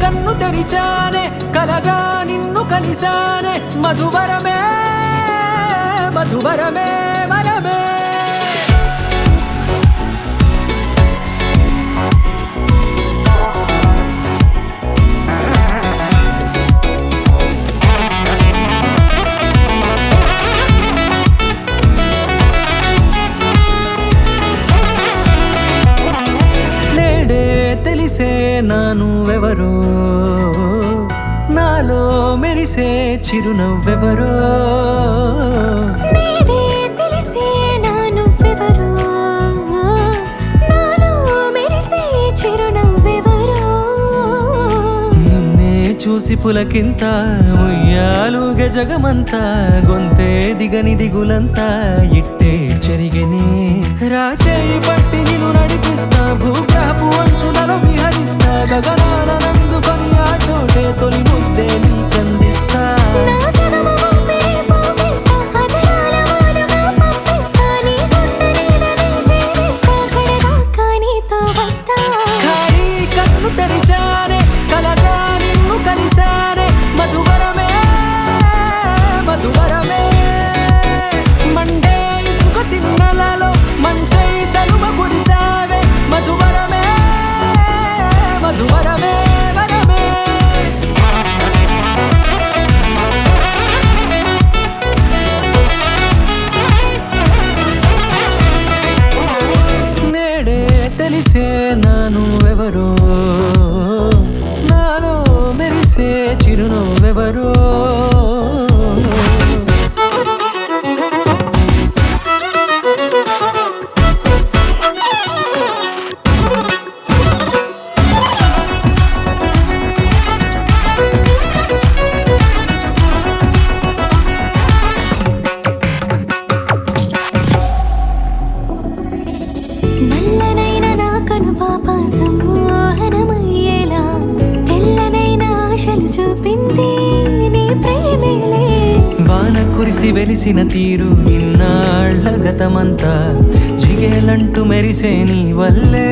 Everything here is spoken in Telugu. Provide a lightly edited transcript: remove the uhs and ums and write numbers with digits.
కన్ను తెరిచానే కలగా నిన్ను కలిసానే మధువరమే మధువరమే వరమే తెలిసే నానువెవరో నాలో మెరిసే చిరునవ్వెవరో నేడే తెలిసే నానువెవరో నాలో మెరిసే చిరునవ్వెవరో నిన్నే చూసి పులకింత ఉయ్యాలుగ జగమంతా గొంతే దిగని దిగులంతా ఇట్టే చెరిగనే రాచేయి పట్టి నిన్ను నడిపిస్తా భూగ్రహపు అంచులలో విహరిస్తా గగనాల నందుకొని ఆ చోటే తొలి ముద్దే నీకందిస్తా నా సగము ఊపిరి పోగేస్తా అదరాల వాలుగా పంపిస్తా నీ గుండె నీడనే జీవిస్తా కడదాకా నీతో వస్తా ఖాళీ కన్ను తెరిచానే కలగా నిన్ను కలిసానే మధువరమే మధువరమే మండే ఇసుక తిన్నలలో మంచై చలువ కురిసావే మధువరమే మధువరమే వరమే నేడే తెలిసే నానువెవరో నాలో మెరిసే చిరునవ్వెవరో నల్లనైన నా కనుపాప సమ్మోహనమయ్యేలా తెల్లనైన ఆశలు చూపింది నీ ప్రేమేలే వాన కురిసి వెలిసిన తీరు ఇన్నాళ్ల గతమంతా జిగేలంటూ మెరిసే నీ వల్లే